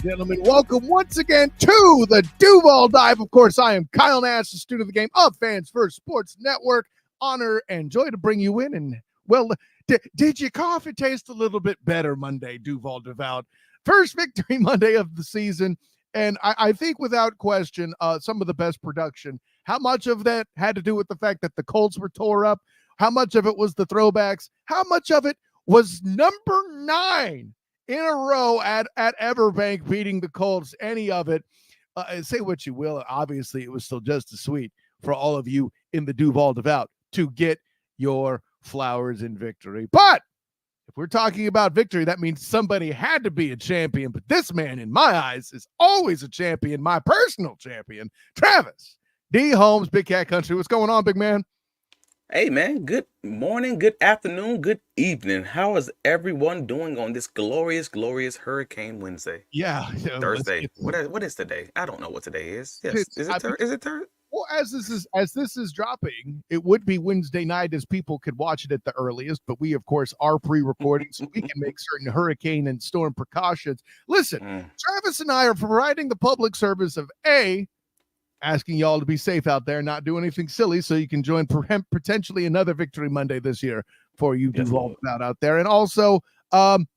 gentlemen, welcome once again to the Duval Dive. Of course, I am Kyle Nash, the student of the game of Fans First Sports Network. Honor and joy to bring you in. And, well, did your coffee taste a little bit better Monday, Duval Devout? First victory Monday of the season. And I think without question, some of the best production. How much of that had to do with the fact that the Colts were tore up? How much of it was the throwbacks? How much of it was number 9 in a row at Everbank beating the Colts? Any of it, say what you will. Obviously, it was still just as sweet for all of you in the Duval Devout to get your flowers in victory. But if we're talking about victory, that means somebody had to be a champion. But this man, in my eyes, is always a champion, my personal champion, Travis D. Holmes, Big Cat Country. What's going on, big man? Hey, man. Good morning, good afternoon, good evening. How is everyone doing on this glorious, glorious Hurricane Wednesday? Yeah. Thursday. What is today? I don't know what today is. Yes. Is it Thursday? Well, as this is dropping, it would be Wednesday night as people could watch it at the earliest, but we, of course, are pre-recording so we can make certain hurricane and storm precautions. Listen, Travis and I are providing the public service of asking y'all to be safe out there, not do anything silly, so you can join potentially another Victory Monday this year for you Duval out there. And also,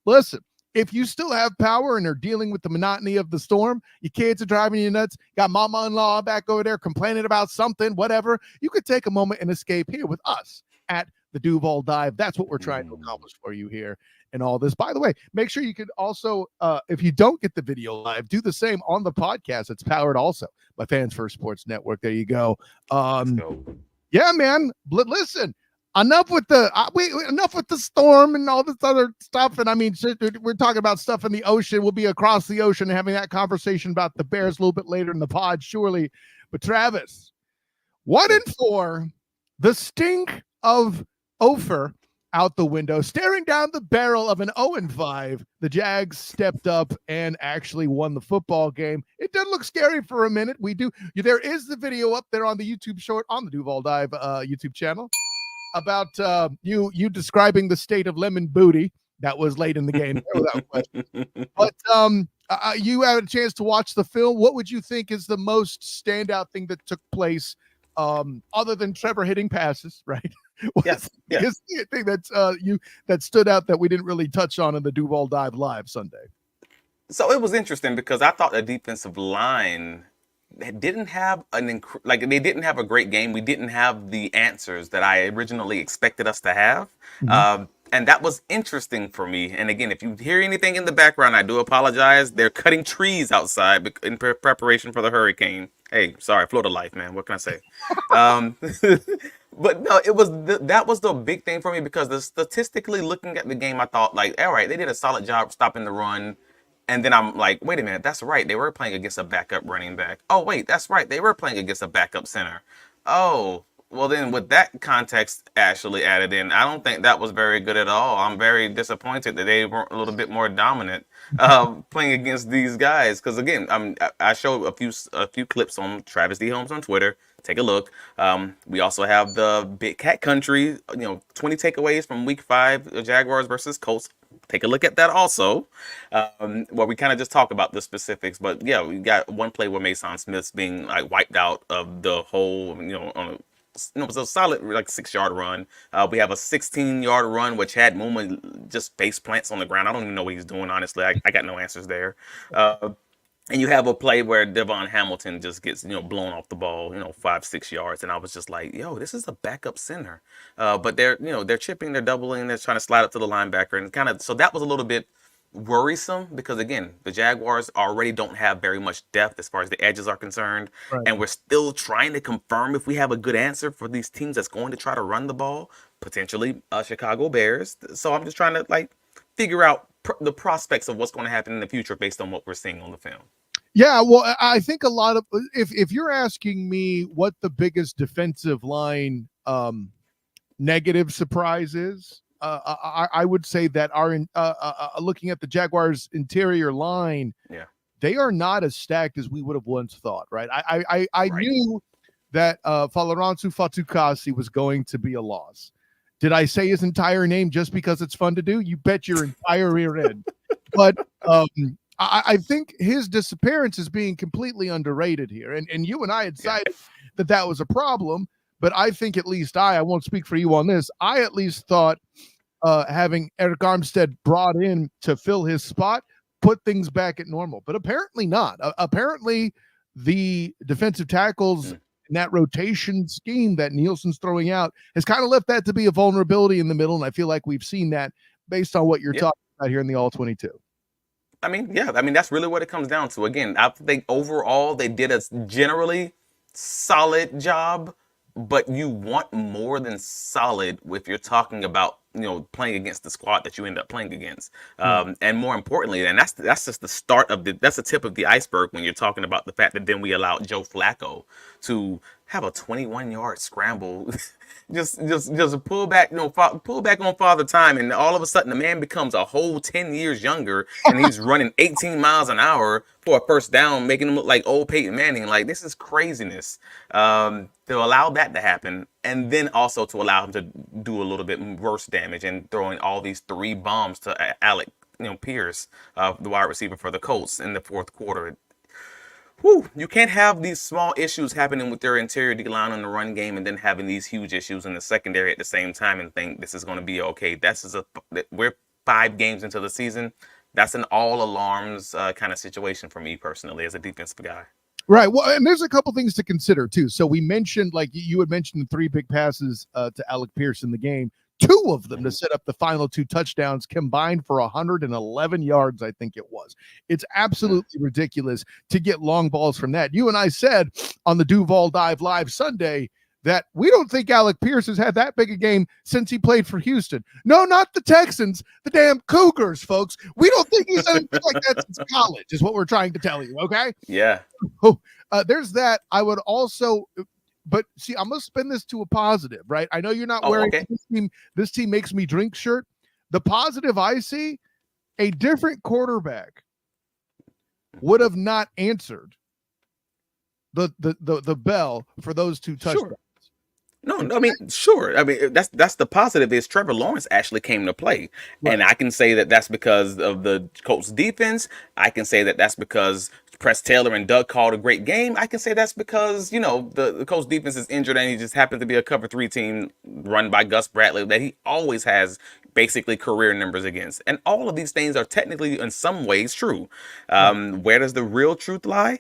listen, if you still have power and are dealing with the monotony of the storm, your kids are driving you nuts, got mama-in-law back over there complaining about something, whatever, you could take a moment and escape here with us at the Duval Dive. That's what we're trying to accomplish for you here and all this. By the way, make sure you could also, if you don't get the video live, do the same on the podcast. It's powered also by Fans First Sports Network. There you go. Yeah, man. Listen. Enough with the storm and all this other stuff. And I mean, we're talking about stuff in the ocean. We'll be across the ocean having that conversation about the Bears a little bit later in the pod, surely. But Travis, 1-4, the stink of Ophir out the window, staring down the barrel of an 0-5. The Jags stepped up and actually won the football game. It did look scary for a minute. There is the video up there on the YouTube short on the Duval Dive YouTube channel about you describing the state of lemon booty. That was late in the game without question. But you had a chance to watch the film. What would you think is the most standout thing that took place other than Trevor hitting passes, right? Yes. The thing that stood out that we didn't really touch on in the Duval Dive Live Sunday. So it was interesting because I thought the defensive line didn't have they didn't have a great game. We didn't have the answers that I originally expected us to have. And that was interesting for me. And again, if you hear anything in the background, I do apologize. They're cutting trees outside in preparation for the hurricane. Hey, sorry, Florida life, man. What can I say? But no, that was the big thing for me because statistically looking at the game, I thought all right, they did a solid job stopping the run. And then I'm like, wait a minute, that's right. They were playing against a backup running back. Oh, wait, that's right. They were playing against a backup center. Oh, well, then with that context actually added in, I don't think that was very good at all. I'm very disappointed that they weren't a little bit more dominant playing against these guys. Because, again, I showed a few clips on Travis D. Holmes on Twitter. Take a look. We also have the Big Cat Country, 20 takeaways from Week 5, Jaguars versus Colts. Take a look at that also, where we kind of just talk about the specifics. But yeah, we got one play where Mason Smith's being wiped out of the whole, it was a solid 6-yard run. We have a 16-yard run where Chad Muma just face plants on the ground. I don't even know what he's doing, honestly. I got no answers there. And you have a play where Devon Hamilton just gets, blown off the ball, 5-6 yards. And I was just like, this is a backup center. But they're chipping, they're doubling, they're trying to slide up to the linebacker. And so that was a little bit worrisome because, again, the Jaguars already don't have very much depth as far as the edges are concerned. Right. And we're still trying to confirm if we have a good answer for these teams that's going to try to run the ball, potentially Chicago Bears. So I'm just trying to figure out the prospects of what's going to happen in the future based on what we're seeing on the film. Yeah, well, I think a lot of if you're asking me what the biggest defensive line negative surprise is, I would say that our looking at the Jaguars' interior line, they are not as stacked as we would have once thought. Right? I knew that Falaransu Fatukasi was going to be a loss. Did I say his entire name just because it's fun to do? You bet your entire rear end. But I think his disappearance is being completely underrated here. And you and I had cited that was a problem, but I think at least I won't speak for you on this. I at least thought having Eric Armstead brought in to fill his spot put things back at normal, but apparently not. Apparently the defensive tackles in that rotation scheme that Nielsen's throwing out has kind of left that to be a vulnerability in the middle, and I feel like we've seen that based on what you're talking about here in the All-22. I mean, that's really what it comes down to. Again, I think overall they did a generally solid job, but you want more than solid if you're talking about, playing against the squad that you end up playing against. And more importantly, and that's just the start of that's the tip of the iceberg when you're talking about the fact that then we allowed Joe Flacco to have a 21-yard scramble. just pull back, pull back on Father Time, and all of a sudden the man becomes a whole 10 years younger, and he's running 18 miles an hour for a first down, making him look like old Peyton Manning. Like, this is craziness. To allow that to happen, and then also to allow him to do a little bit worse damage and throwing all these 3 bombs to Alec, Pierce, the wide receiver for the Colts in the fourth quarter. You can't have these small issues happening with their interior D-line on the run game and then having these huge issues in the secondary at the same time and think this is going to be okay. We're 5 games into the season. That's an all alarms kind of situation for me personally as a defensive guy. Right. Well, and there's a couple things to consider too. So we mentioned, like you had mentioned, the 3 big passes to Alec Pierce in the game. 2 of them to set up the final 2 touchdowns combined for 111 yards, I think it was. It's absolutely ridiculous to get long balls from that. You and I said on the Duval Dive Live Sunday that we don't think Alec Pierce has had that big a game since he played for Houston. No, not the Texans, the damn Cougars, folks. We don't think he's done anything like that since college is what we're trying to tell you, okay? Yeah. There's that. I would also... But see, I'm going to spin this to a positive, right? I know you're not wearing this team makes me drink shirt. The positive I see, a different quarterback would have not answered the bell for those 2 touchdowns. Sure. No, I mean, sure. I mean, that's the positive is Trevor Lawrence actually came to play. Right. And I can say that that's because of the Colts defense. I can say that that's because Press Taylor and Doug called a great game. I can say that's because, the Colts defense is injured and he just happened to be a cover 3 team run by Gus Bradley that he always has basically career numbers against. And all of these things are technically in some ways true. Where does the real truth lie?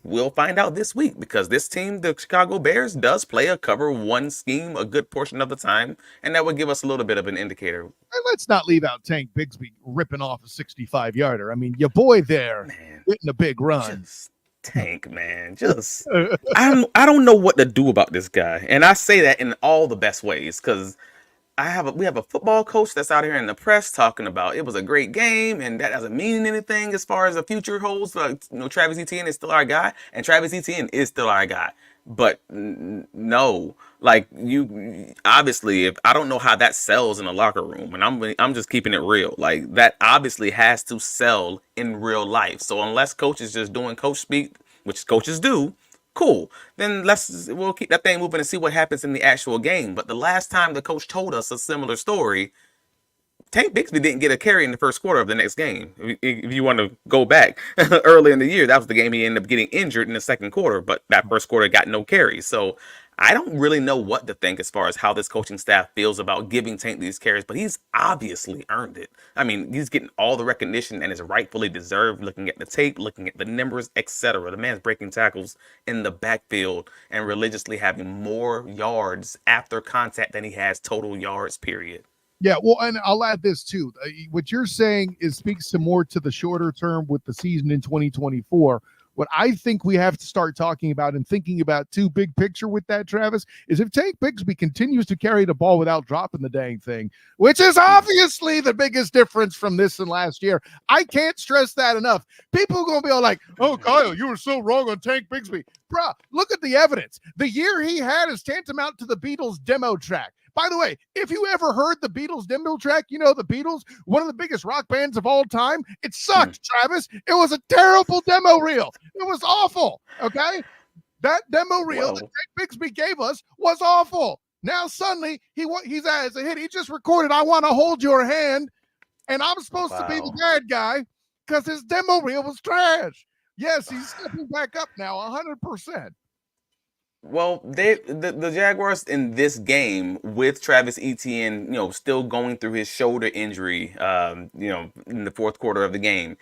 We'll find out this week because this team, the Chicago Bears, does play a cover 1 scheme a good portion of the time, and that would give us a little bit of an indicator. And let's not leave out Tank Bigsby ripping off a 65-yarder. I mean, your boy there hitting a big run. Just Tank, man. Just I don't know what to do about this guy, and I say that in all the best ways because we have a football coach that's out here in the press talking about it was a great game and that doesn't mean anything as far as the future holds. Travis Etienne is still our guy, and Travis Etienne is still our guy. But no, like you obviously, if I don't know how that sells in a locker room, and I'm just keeping it real. Like that obviously has to sell in real life. So unless coach is just doing coach speak, which coaches do. Cool. Then we'll keep that thing moving and see what happens in the actual game. But the last time the coach told us a similar story, Tank Bigsby didn't get a carry in the first quarter of the next game. If you want to go back early in the year, that was the game he ended up getting injured in the second quarter. But that first quarter got no carries. So I don't really know what to think as far as how this coaching staff feels about giving Tank these carries, but he's obviously earned it. I mean, he's getting all the recognition and is rightfully deserved, looking at the tape, looking at the numbers, etc. The man's breaking tackles in the backfield and religiously having more yards after contact than he has total yards, period. Yeah, well, and I'll add this too. What you're saying speaks to more to the shorter term with the season in 2024. What I think we have to start talking about and thinking about too, big picture with that, Travis, is if Tank Bigsby continues to carry the ball without dropping the dang thing, which is obviously the biggest difference from this and last year. I can't stress that enough. People are going to be all like, oh, Kyle, you were so wrong on Tank Bigsby. Bruh, look at the evidence. The year he had is tantamount to the Beatles demo track. By the way, if you ever heard the Beatles demo track, the Beatles, one of the biggest rock bands of all time, it sucked, Travis. It was a terrible demo reel. It was awful, okay? That demo reel that Tank Bigsby gave us was awful. Now suddenly he's as a hit. He just recorded, I Want to Hold Your Hand, and I'm supposed to be the bad guy. Because his demo reel was trash. Yes, he's stepping back up now 100%. Well, the Jaguars in this game with Travis Etienne, still going through his shoulder injury, in the fourth quarter of the game.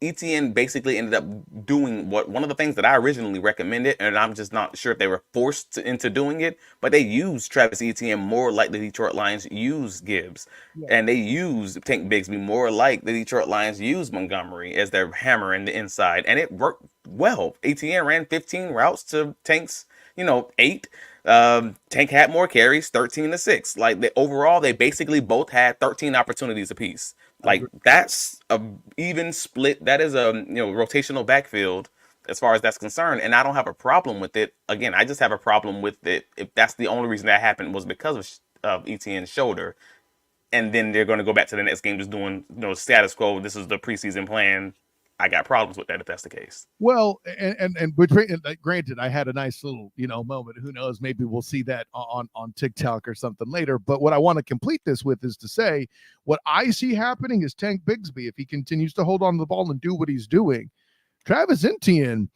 Etienne basically ended up doing one of the things that I originally recommended, and I'm just not sure if they were forced into doing it, but they used Travis Etienne more like the Detroit Lions use Gibbs. Yeah. And they used Tank Bigsby more like the Detroit Lions use Montgomery as their hammer in the inside, and it worked well. Etienne ran 15 routes to Tank's, 8. Tank had more carries, 13-6. Like overall, they basically both had 13 opportunities apiece. Like that's a even split. That is a rotational backfield as far as that's concerned, and I don't have a problem with it. Again, I just have a problem with it if that's the only reason that happened was because of Etienne's shoulder, and then they're going to go back to the next game just doing status quo. This is the preseason plan. I got problems with that if that's the case. Well, and granted, I had a nice little moment. Who knows? Maybe we'll see that on TikTok or something later. But what I want to complete this with is to say what I see happening is Tank Bigsby, if he continues to hold on to the ball and do what he's doing, Travis Etienne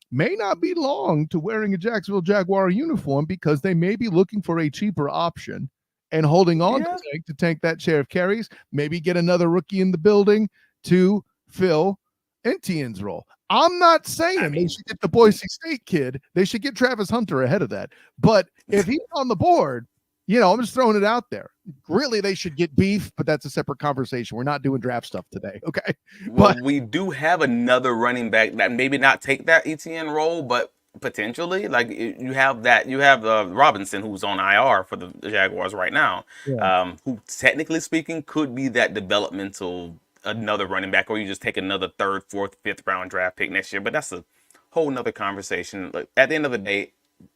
may not be long to wearing a Jacksonville Jaguar uniform because they may be looking for a cheaper option and holding on to Tank that share of carries. Maybe get another rookie in the building to fill Etienne's role. I'm not saying they should get the Boise State kid. They should get Travis Hunter ahead of that. But if he's on the board, I'm just throwing it out there. Really, they should get Beef, but that's a separate conversation. We're not doing draft stuff today, okay? Well, we do have another running back that maybe not take that Etienne role, but potentially, like you have Robinson, who's on IR for the Jaguars right now, who technically speaking could be that developmental another running back, or you just take another 3rd, 4th, 5th round draft pick next year. But that's a whole nother conversation. Like at the end of the day,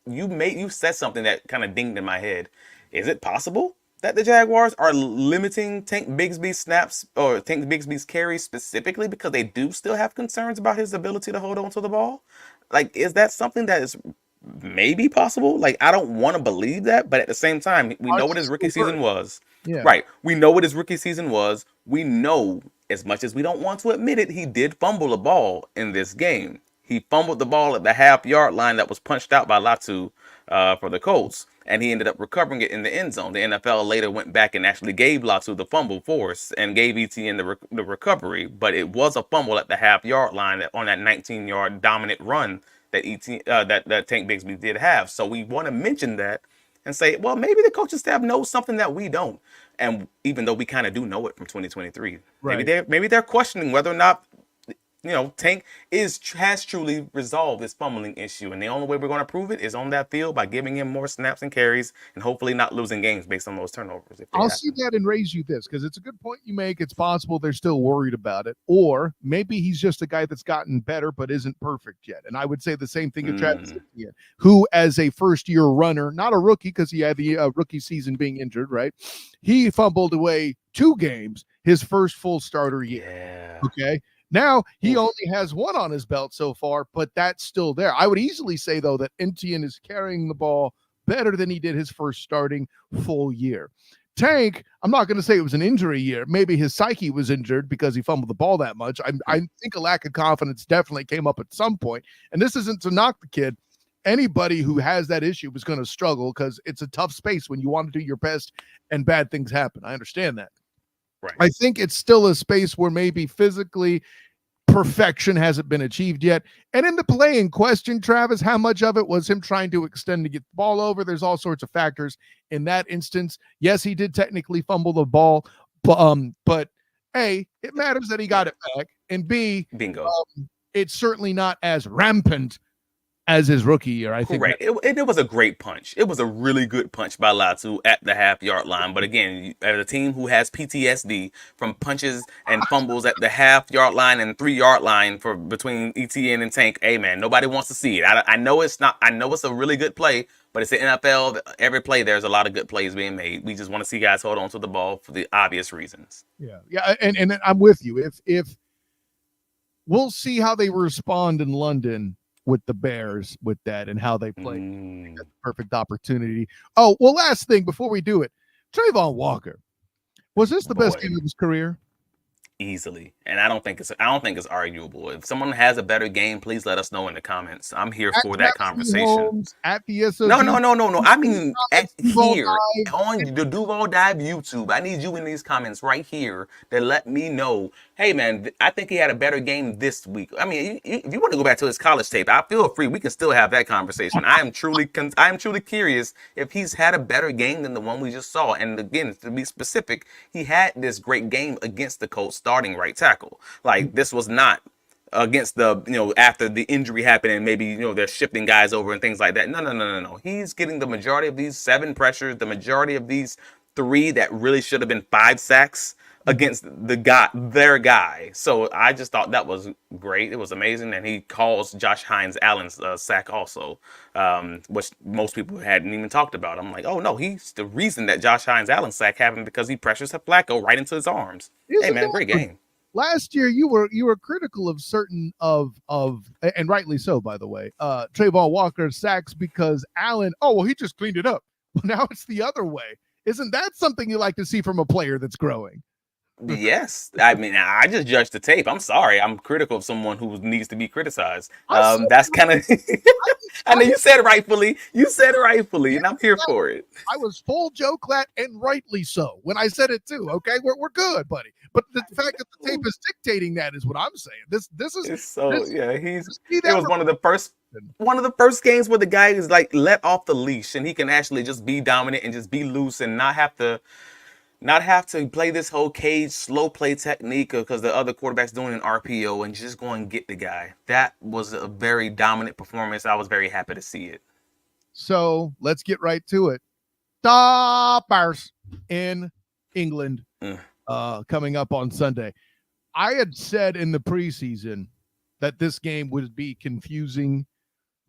you said something that kind of dinged in my head. Is it possible that the Jaguars are limiting Tank Bigsby's snaps or Tank Bigsby's carries specifically because they do still have concerns about his ability to hold on to the ball? Like, is that something that is maybe possible? Like, I don't want to believe that, but at the same time, we know what his rookie season was. Yeah. Right. We know what his rookie season was. We know, as much as we don't want to admit it, he did fumble a ball in this game. He fumbled the ball at the half-yard line that was punched out by Latu for the Colts, and he ended up recovering it in the end zone. The NFL later went back and actually gave Latu the fumble force and gave Etienne the recovery, but it was a fumble at the half-yard line on that 19-yard dominant run that that Tank Bigsby did have. So we want to mention that and say, well, maybe the coaching staff knows something that we don't. And even though we kind of do know it from 2023, maybe they're questioning whether or not Tank has truly resolved this fumbling issue, and the only way we're going to prove it is on that field by giving him more snaps and carries, and hopefully not losing games based on those turnovers. I'll see that and raise you this because it's a good point you make. It's possible they're still worried about it, or maybe he's just a guy that's gotten better but isn't perfect yet. And I would say the same thing of Travis Etienne, who, as a first-year runner, not a rookie because he had the rookie season being injured, right? He fumbled away 2 games his first full starter year. Yeah. Okay. Now he only has 1 on his belt so far, but that's still there. I would easily say, though, that Etienne is carrying the ball better than he did his first starting full year. Tank, I'm not going to say it was an injury year. Maybe his psyche was injured because he fumbled the ball that much. I think a lack of confidence definitely came up at some point. And this isn't to knock the kid. Anybody who has that issue is going to struggle because it's a tough space when you want to do your best and bad things happen. I understand that. Right. I think it's still a space where maybe physically perfection hasn't been achieved yet. And in the play in question, Travis, how much of it was him trying to extend to get the ball over? There's all sorts of factors in that instance. Yes, he did technically fumble the ball, but A, it matters that he got it back, and B, bingo, it's certainly not as rampant as his rookie year. I think. Right. It was a great punch. It was a really good punch by Latu at the half-yard line. But again, as a team who has PTSD from punches and fumbles at the half-yard line and 3-yard line for between Etienne and Tank, hey man, nobody wants to see it. I know it's not. I know it's a really good play, but it's the NFL. Every play, there's a lot of good plays being made. We just want to see guys hold on to the ball for the obvious reasons. Yeah, and I'm with you. If we'll see how they respond in London with the Bears with that and how they play. That's a perfect opportunity. Oh, well, last thing before we do it, Trayvon Walker. Was this the best game of his career? easily, and I don't think it's arguable. If someone has a better game, please let us know in the comments. I'm here At for that Travis conversation. Holmes, at the No, SOG. no, no, no, no. I mean, Duval here dive. on the Duval Dive YouTube. I need you in these comments right here to let me know. Hey, man, I think he had a better game this week. I mean, if you want to go back to his college tape, I feel free. We can still have that conversation. I am truly curious if he's had a better game than the one we just saw. And again, to be specific, he had this great game against the Colts starting right tackle. Like, this was not against the, after the injury happened and maybe, they're shifting guys over and things like that. No. He's getting the majority of these 7 pressures, the majority of these 3 that really should have been 5 sacks against their guy. So I just thought that was great. It was amazing. And he calls Josh Allen's sack also, which most people hadn't even talked about. I'm like, oh no, he's the reason that Josh Allen's sack happened, because he pressures Flacco right into his arms. Hey man, great game. Last year, you were critical of certain of and rightly so, by the way, Trayvon Walker's sacks because Allen. Oh well, he just cleaned it up. Well, now it's the other way. Isn't that something you like to see from a player that's growing? Yes, I mean, I just judged the tape. I'm sorry, I'm critical of someone who needs to be criticized. That's kind of. I know you said it rightfully. And I'm here for it. I was full Joe Klatt, and rightly so when I said it too. Okay, we're good, buddy. But the fact that the tape is dictating that is what I'm saying. This is it's so this, yeah. It was one of the first games where the guy is like let off the leash and he can actually just be dominant and just be loose and not have to play this whole cage slow play technique because the other quarterback's doing an RPO and just go and get the guy. That was a very dominant performance. I was very happy to see it. So let's get right to it. The Bears in England coming up on Sunday. I had said in the preseason that this game would be confusing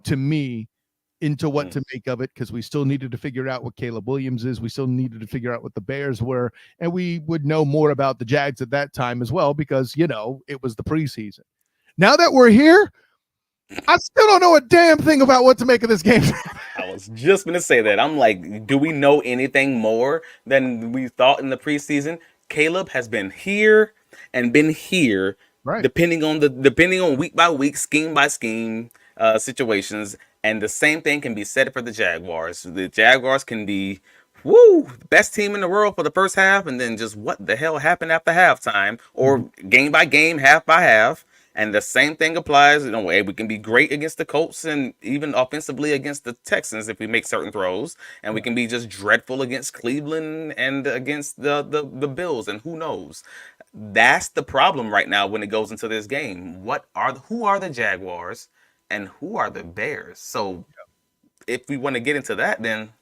to me into what to make of it, because we still needed to figure out what Caleb Williams is. We still needed to figure out what the Bears were, and we would know more about the Jags at that time as well, because, it was the preseason. Now that we're here, I still don't know a damn thing about what to make of this game. I was just going to say that. I'm like, do we know anything more than we thought in the preseason? Caleb has been here and been here, right, depending on week by week, scheme by scheme situations. And the same thing can be said for the Jaguars. The Jaguars can be, best team in the world for the first half, and then just what the hell happened after halftime, or game by game, half by half. And the same thing applies. We can be great against the Colts and even offensively against the Texans if we make certain throws, and we can be just dreadful against Cleveland and against the Bills, and who knows. That's the problem right now when it goes into this game. Who are the Jaguars? And who are the Bears? So if we want to get into that, then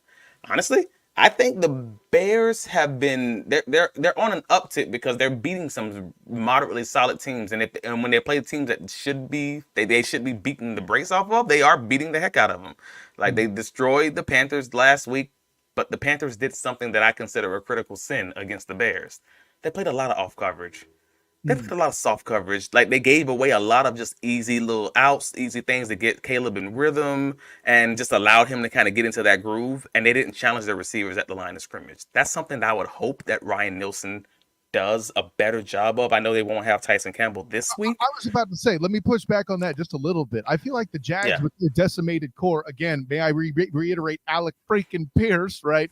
honestly, I think the Bears have been they're on an uptick because they're beating some moderately solid teams, and when they play teams that should be they should be beating the brakes off of, they are beating the heck out of them. Like they destroyed the Panthers last week, but the Panthers did something that I consider a critical sin against the Bears. They played a lot of off coverage. They played a lot of soft coverage. Like, they gave away a lot of just easy little outs, easy things to get Caleb in rhythm, and just allowed him to kind of get into that groove. And they didn't challenge their receivers at the line of scrimmage. That's something that I would hope that Ryan Nielsen does a better job of. I know they won't have Tyson Campbell this week. I was about to say, let me push back on that just a little bit. I feel like the Jags with the decimated core, again, may I reiterate Alec freaking Pierce, right?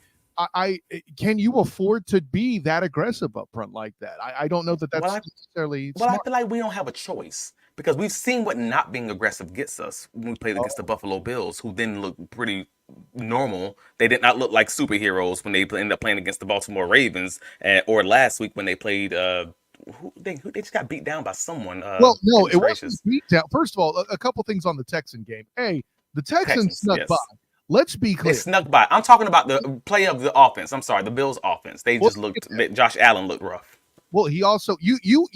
Can you afford to be that aggressive up front like that? I don't know that that's necessarily smart. I feel like we don't have a choice, because we've seen what not being aggressive gets us when we played against the Buffalo Bills, who then looked pretty normal. They did not look like superheroes when they ended up playing against the Baltimore Ravens, or last week when they played they just got beat down by someone. Well, no, it wasn't beat down. First of all, a couple things on the Texan game. Hey, the Texans snuck by. Let's be clear. It snuck by. I'm talking about the play of the offense. I'm sorry, the Bills' offense. They just looked. Josh Allen looked rough. Well, he also you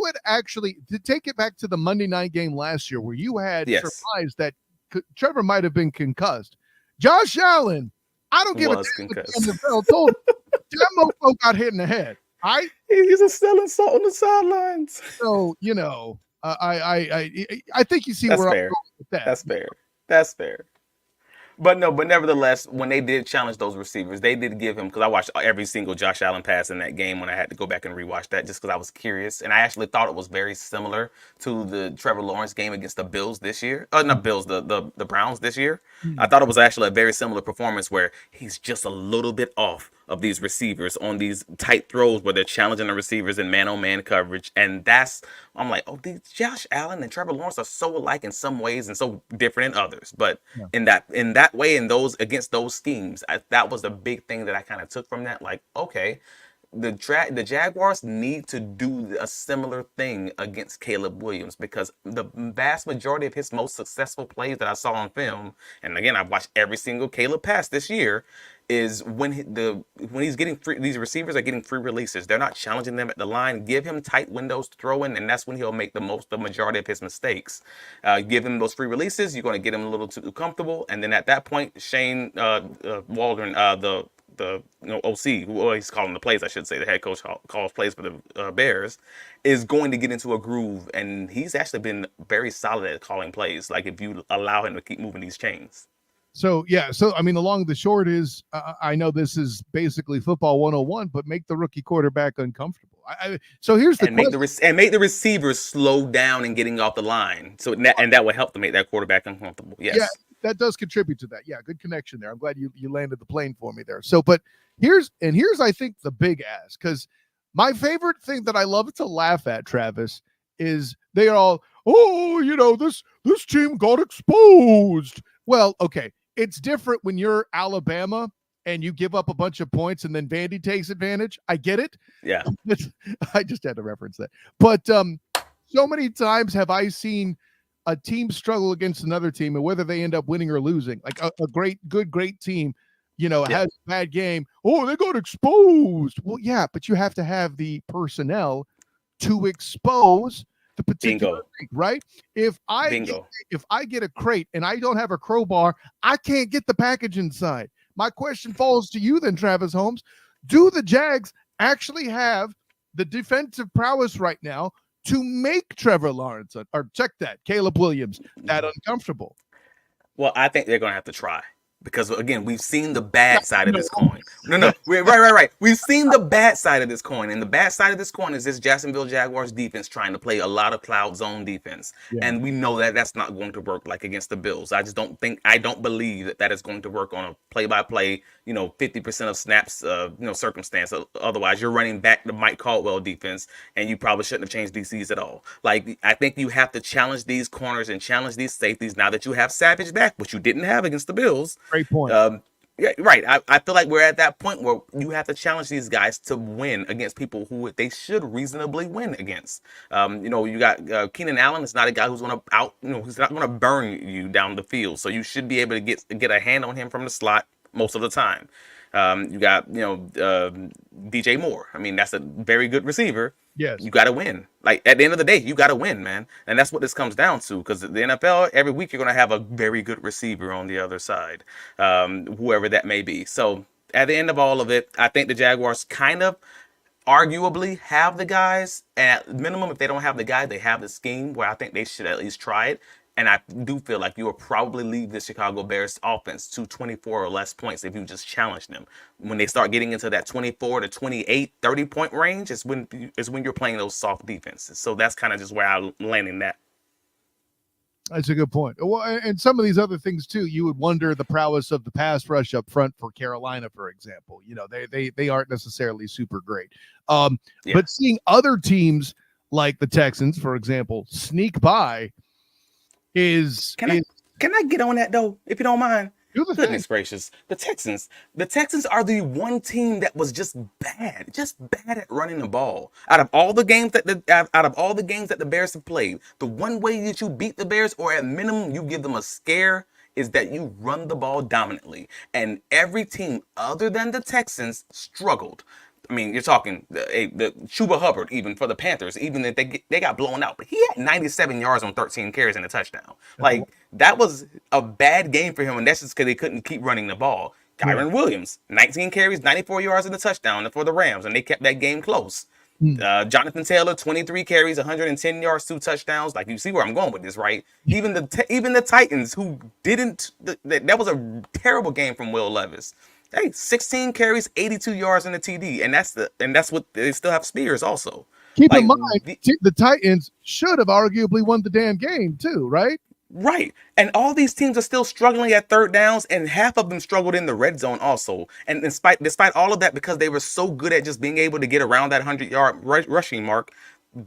had actually, to take it back to the Monday night game last year, where you had surmised that Trevor might have been concussed. Josh Allen, I don't give a damn. The NFL told that mofo got hit in the head. He's still insult on the sidelines. So I think you see That's where fair. I'm going with that. That's fair. That's fair. But no, but nevertheless, when they did challenge those receivers, they did give him, because I watched every single Josh Allen pass in that game when I had to go back and rewatch that just because I was curious. And I actually thought it was very similar to the Trevor Lawrence game against the Bills this year. Not Bills, the Browns this year. I thought it was actually a very similar performance where he's just a little bit off of these receivers on these tight throws where they're challenging the receivers in man-on-man coverage. And I'm like, oh, these Josh Allen and Trevor Lawrence are so alike in some ways and so different in others. But Yeah. in that way, in those against those schemes, that was the big thing that I kind of took from that. Like, okay, the Jaguars need to do a similar thing against Caleb Williams, because the vast majority of his most successful plays that I saw on film, and again, I've watched every single Caleb pass this year, is when he's getting free, these receivers are getting free releases. They're not challenging them at the line. Give him tight windows to throw in, and that's when he'll make the majority of his mistakes. Give him those free releases. You're going to get him a little too comfortable, and then at that point, Shane Waldron, the OC, who he's calling the plays, I should say, the head coach calls plays for the Bears, is going to get into a groove, and he's actually been very solid at calling plays. Like, if you allow him to keep moving these chains. So, I mean, the long and the short is, I know this is basically football 101, but make the rookie quarterback uncomfortable. So here's the question. Make the receivers slow down and getting off the line. So that will help to make that quarterback uncomfortable. Yes. Yeah, that does contribute to that. Yeah, good connection there. I'm glad you landed the plane for me there. So, but here's I think the big ask, because my favorite thing that I love to laugh at, Travis, is they are all, this team got exposed. Well, okay. It's different when you're Alabama and you give up a bunch of points and then Vandy takes advantage. I get it. Yeah. I just had to reference that. But so many times have I seen a team struggle against another team, and whether they end up winning or losing, like a great team, has a bad game. Oh, they got exposed. Well, yeah, but you have to have the personnel to expose the particular thing, right? If I get a crate and I don't have a crowbar, I can't get the package inside. My question falls to you then, Travis Holmes. Do the Jags actually have the defensive prowess right now to make Trevor Lawrence, or check that, Caleb Williams, that uncomfortable? Well, I think they're going to have to try. Because, again, we've seen the bad side of this coin. No. Right. We've seen the bad side of this coin. And the bad side of this coin is this Jacksonville Jaguars defense trying to play a lot of cloud zone defense. Yeah. And we know that that's not going to work like against the Bills. I don't believe that is going to work on a play-by-play, 50% of snaps, circumstance. Otherwise, you're running back the Mike Caldwell defense, and you probably shouldn't have changed DCs at all. Like, I think you have to challenge these corners and challenge these safeties now that you have Savage back, which you didn't have against the Bills. Great point. Yeah, right. I feel like we're at that point where you have to challenge these guys to win against people who they should reasonably win against. You got Keenan Allen is not a guy who's going to he's not going to burn you down the field. So you should be able to get a hand on him from the slot most of the time. You got, DJ Moore. I mean, that's a very good receiver. Yes. You got to win. Like, at the end of the day, you got to win, man. And that's what this comes down to, because the NFL, every week, you're going to have a very good receiver on the other side, whoever that may be. So at the end of all of it, I think the Jaguars kind of arguably have the guys. And at minimum, if they don't have the guy, they have the scheme where I think they should at least try it. And I do feel like you will probably leave the Chicago Bears offense to 24 or less points if you just challenge them. When they start getting into that 24 to 28, 30-point range is when you're playing those soft defenses. So that's kind of just where I'm landing that. That's a good point. Well, and some of these other things too, you would wonder the prowess of the pass rush up front for Carolina, for example. They aren't necessarily super great. But seeing other teams like the Texans, for example, sneak by Can I get on that though, if you don't mind? Goodness gracious. The Texans are the one team that was just bad at running the ball. Out of all the games that the Bears have played, the one way that you beat the Bears, or at minimum you give them a scare, is that you run the ball dominantly. And every team other than the Texans struggled. I mean, you're talking the Chuba Hubbard, even for the Panthers, even if they got blown out, but he had 97 yards on 13 carries and a touchdown. Like, that was a bad game for him, and that's just because they couldn't keep running the ball. Kyron Williams, 19 carries, 94 yards and a touchdown for the Rams, and they kept that game close. Jonathan Taylor, 23 carries, 110 yards, 2 touchdowns. Like, you see where I'm going with this, right? Even the Titans, who didn't, that was a terrible game from Will Levis. Hey, 16 carries, 82 yards in the TD, and that's what they still have. Spears also. Keep in mind, the Titans should have arguably won the damn game too, right? Right. And all these teams are still struggling at third downs, and half of them struggled in the red zone also. And despite all of that, because they were so good at just being able to get around that 100-yard rushing mark,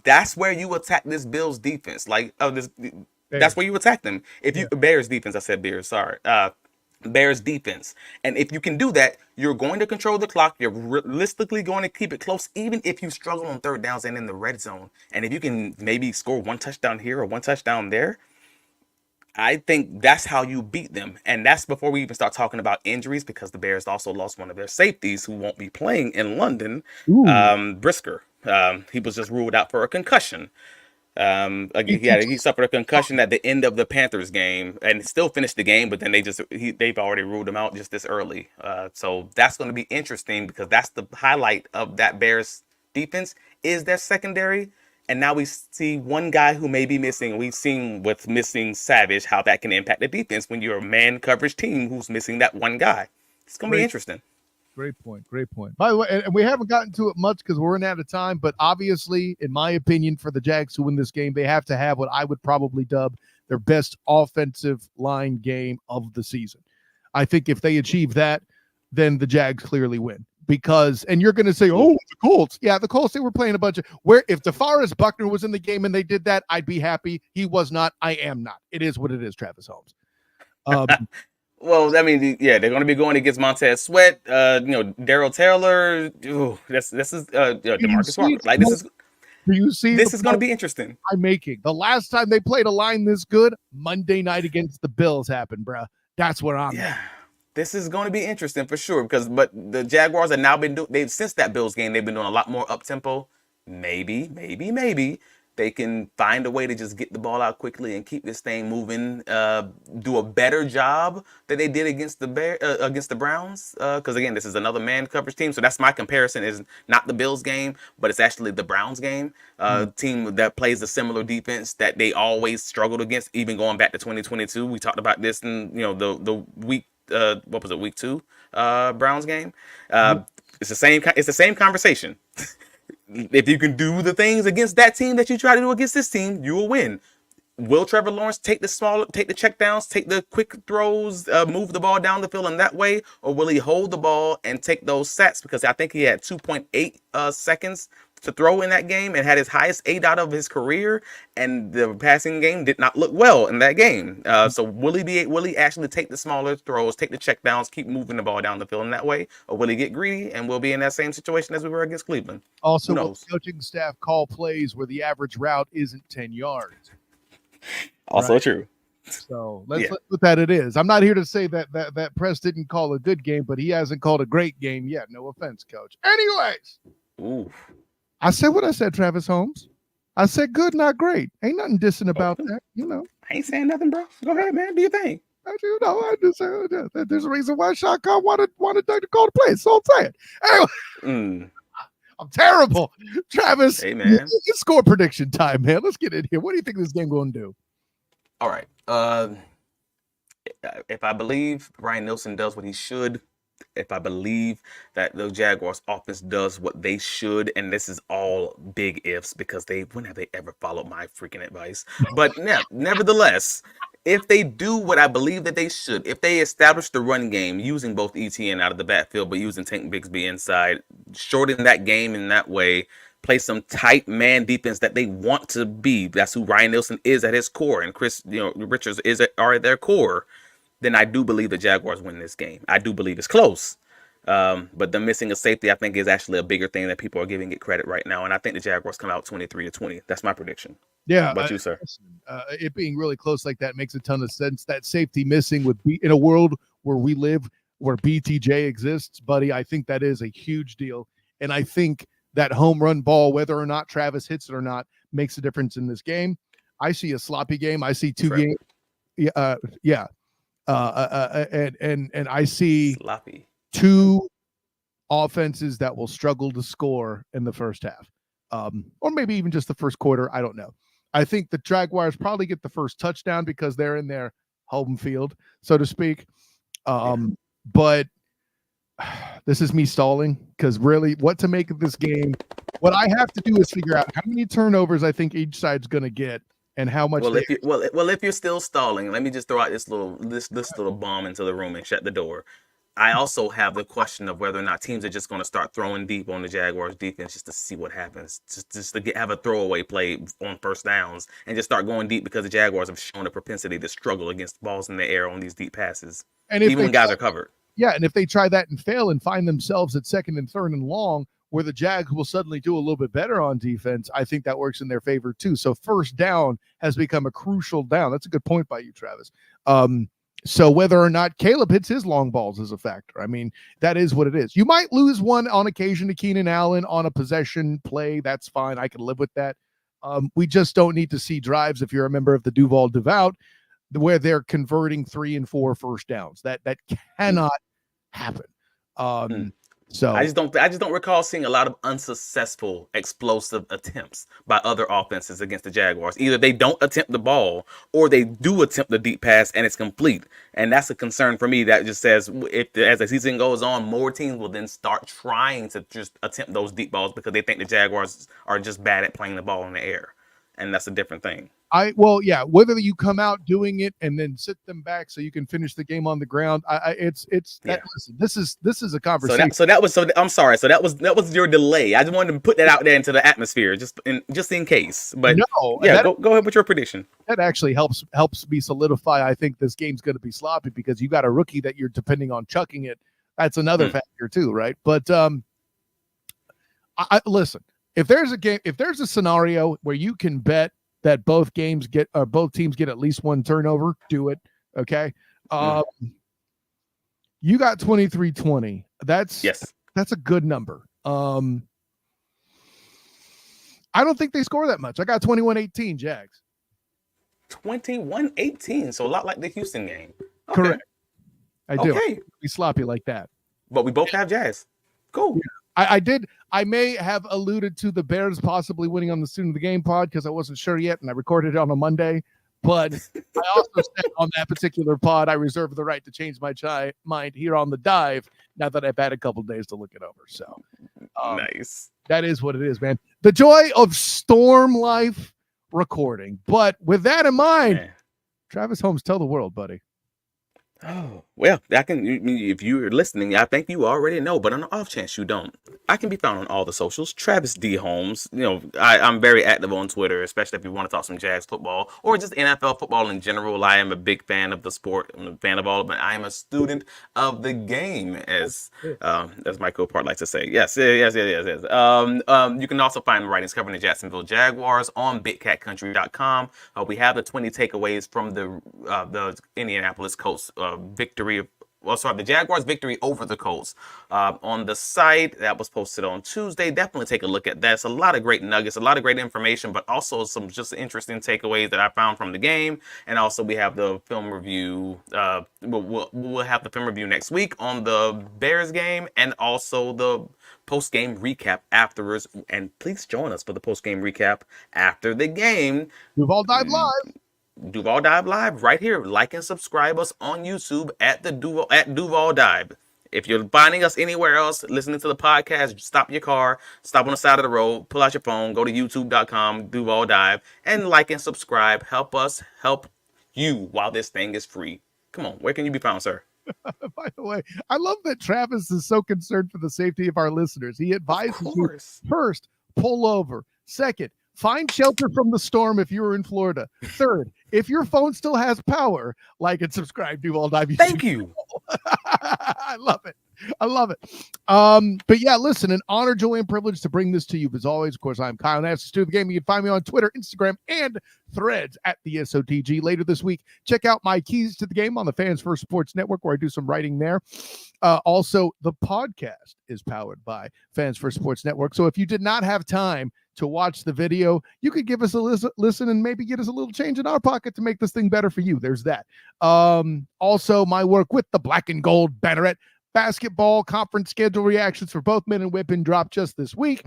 that's where you attack this Bills defense. That's where you attack them. Bears defense, I said Bears, sorry. Bears defense. And if you can do that, you're going to control the clock. You're realistically going to keep it close, even if you struggle on third downs and in the red zone. And if you can maybe score 1 touchdown here or 1 touchdown there, I think that's how you beat them. And that's before we even start talking about injuries, because the Bears also lost one of their safeties who won't be playing in London, Brisker. He was just ruled out for a concussion. He suffered a concussion at the end of the Panthers game and still finished the game, but then they've already ruled him out just this early. So that's going to be interesting, because that's the highlight of that Bears defense is their secondary. And now we see one guy who may be missing. We've seen with missing Savage how that can impact the defense when you're a man coverage team who's missing that one guy. It's going to be interesting. Great point. By the way, and we haven't gotten to it much because we're running out of time, but obviously, in my opinion, for the Jags to win this game, they have to have what I would probably dub their best offensive line game of the season. I think if they achieve that, then the Jags clearly win. And you're going to say, oh, the Colts. Yeah, the Colts, they were playing a bunch of if DeForest Buckner was in the game and they did that, I'd be happy. He was not. I am not. It is what it is, Travis Holmes. Well, I mean, yeah, they're going to be going against Montez Sweat, Darryl Taylor. Ooh, this is DeMarcus Walker. Like, this is going to be interesting. I'm making the last time they played a line this good, Monday night against the Bills happened, bro. That's where I'm at. This is going to be interesting for sure, but the Jaguars have now been since that Bills game, they've been doing a lot more up tempo. Maybe they can find a way to just get the ball out quickly and keep this thing moving. Do a better job than they did against the Browns. Because again, this is another man coverage team, so that's my comparison. Is not the Bills game, but it's actually the Browns game. Team that plays a similar defense that they always struggled against, even going back to 2022. We talked about this in the week. What was it, week 2 Browns game? It's the same conversation. If you can do the things against that team that you try to do against this team, you will win. Will Trevor Lawrence take the checkdowns, take the quick throws, move the ball down the field in that way, or will he hold the ball and take those sacks? Because I think he had 2.8 seconds to throw in that game and had his highest 8 out of his career, and the passing game did not look well in that game. So will he actually take the smaller throws, take the checkdowns, keep moving the ball down the field in that way, or will he get greedy and we'll be in that same situation as we were against Cleveland? Also, will the coaching staff call plays where the average route isn't 10 yards? Also true. So let's put that it is. I'm not here to say that Press didn't call a good game, but he hasn't called a great game yet. No offense, Coach. Anyways. Ooh. I said what I said, Travis Holmes. I said good, not great. Ain't nothing dissing about that, I ain't saying nothing, bro. Go ahead, man. Do your thing. I just there's a reason why Shot Khan wanted Doug to call the play. So I'm saying. Anyway, I'm terrible. Travis, hey, man. It's score prediction time, man. Let's get in here. What do you think this game going to do? All right. If I believe Ryan Nielsen does what he should, if I believe that the Jaguars offense does what they should, and this is all big ifs because when have they ever followed my freaking advice? But nevertheless, if they do what I believe that they should, if they establish the run game using both ETN out of the backfield, but using Tank Bigsby inside, shorten that game in that way, play some tight man defense that they want to be. That's who Ryan Nielsen is at his core, and Chris Richards are at their core. Then I do believe the Jaguars win this game. I do believe it's close. But the missing a safety, I think, is actually a bigger thing that people are giving it credit right now. And I think the Jaguars come out 23-20. That's my prediction. Yeah. What about you, sir? It being really close like that makes a ton of sense. That safety missing would be in a world where we live, where BTJ exists, buddy. I think that is a huge deal. And I think that home run ball, whether or not Travis hits it or not, makes a difference in this game. I see a sloppy game. I see two games. Yeah. And I see sloppy. Two offenses that will struggle to score in the first half. or maybe even just the first quarter. I don't know. I think the Jaguars probably get the first touchdown because they're in their home field, so to speak. But this is me stalling because really what to make of this game. What I have to do is figure out how many turnovers I think each side's going to get and how much. If you're still stalling, let me just throw out this little bomb into the room and shut the door. I also have the question of whether or not teams are just going to start throwing deep on the Jaguars defense just to see what happens, just to have a throwaway play on first downs and just start going deep because the Jaguars have shown a propensity to struggle against balls in the air on these deep passes, and even when guys are covered. Yeah, and if they try that and fail and find themselves at second and third and long, where the Jags will suddenly do a little bit better on defense, I think that works in their favor too. So first down has become a crucial down. That's a good point by you, Travis. So whether or not Caleb hits his long balls is a factor. I mean, that is what it is. You might lose one on occasion to Keenan Allen on a possession play. That's fine. I can live with that. We just don't need to see drives, if you're a member of the Duval Devout, where they're converting 3 and 4 first downs. That cannot happen. So I just don't recall seeing a lot of unsuccessful explosive attempts by other offenses against the Jaguars. Either they don't attempt the ball or they do attempt the deep pass and it's complete. And that's a concern for me. That just says as the season goes on, more teams will then start trying to just attempt those deep balls because they think the Jaguars are just bad at playing the ball in the air. And that's a different thing. Whether you come out doing it and then sit them back so you can finish the game on the ground, listen, this is a conversation. I'm sorry. So that was your delay. I just wanted to put that out there into the atmosphere, just in case. But go ahead with your prediction. That actually helps me solidify. I think this game's going to be sloppy because you got a rookie that you're depending on chucking it. That's another factor too, right? But listen. If there's a scenario where you can bet that both teams get at least one turnover, do it. Okay. You got 23-20. That's a good number. I don't think they score that much. I got 21-18 Jags. 21-18. So a lot like the Houston game. Okay. Correct. I do. Okay. Be sloppy like that. But we both have Jags. Cool. Yeah. I may have alluded to the Bears possibly winning on the Student of the Game pod because I wasn't sure yet, and I recorded it on a Monday. But I also said on that particular pod, I reserve the right to change my mind here on the dive now that I've had a couple days to look it over. So nice. That is what it is, man. The joy of Storm Life recording. But with that in mind, Travis Holmes, tell the world, buddy. Oh, well, if you're listening, I think you already know, but on the off chance you don't, I can be found on all the socials, Travis D. Holmes. I'm very active on Twitter, especially if you want to talk some Jags football or just NFL football in general. I am a big fan of the sport. I'm a fan of all of it. I am a student of the game, as my co-part likes to say. Yes. You can also find writings covering the Jacksonville Jaguars on BigCatCountry.com. We have the 20 takeaways from the Indianapolis Colts the Jaguars victory over the Colts on the site that was posted on Tuesday. Definitely take a look at that. It's a lot of great nuggets, a lot of great information, but also some just interesting takeaways that I found from the game. And also we have the film review. We'll have the film review next week on the Bears game and also the post-game recap afterwards. And please join us for the post-game recap after the game. Duval Dive Live. Duval Dive Live right here. Like and subscribe us on YouTube at Duval Dive. If you're finding us anywhere else, listening to the podcast, stop your car, stop on the side of the road, pull out your phone, go to youtube.com, Duval Dive, and like and subscribe. Help us help you while this thing is free. Come on, where can you be found, sir? By the way, I love that Travis is so concerned for the safety of our listeners. He advises you, first, pull over. Second, find shelter from the storm if you're in Florida. Third, if your phone still has power, like and subscribe to All Dive. Thank you. I love it. But yeah, listen, an honor, joy, and privilege to bring this to you. As always, of course, I'm Kyle Nash, the Student of the Game. You can find me on Twitter, Instagram, and Threads at the SOTG. Later this week, check out my Keys to the Game on the Fans First Sports Network, where I do some writing there. Also, the podcast is powered by Fans First Sports Network. So if you did not have time to watch the video, you could give us a listen and maybe get us a little change in our pocket to make this thing better for you. There's that. Also, my work with the Black and Gold Banneret basketball conference schedule reactions for both men and women dropped just this week.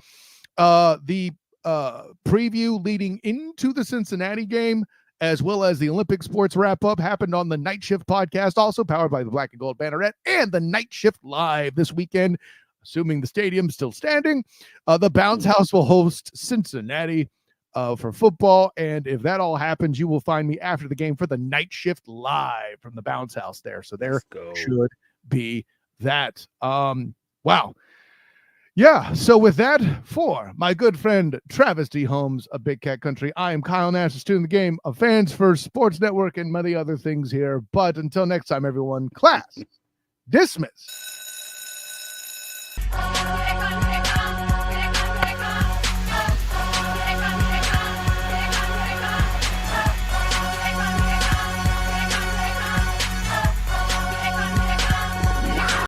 The preview leading into the Cincinnati game, as well as the Olympic sports wrap-up, happened on the Night Shift podcast, also powered by the Black and Gold Banneret, and the Night Shift Live this weekend, assuming the stadium's still standing. The Bounce House will host Cincinnati for football, and if that all happens, you will find me after the game for the Night Shift Live from the Bounce House there. So there should be that. Wow. Yeah, so with that, for my good friend Travis D. Holmes of Big Cat Country, I am Kyle Nash, a student of the game of Fans First Sports Network and many other things here. But until next time, everyone, class dismiss.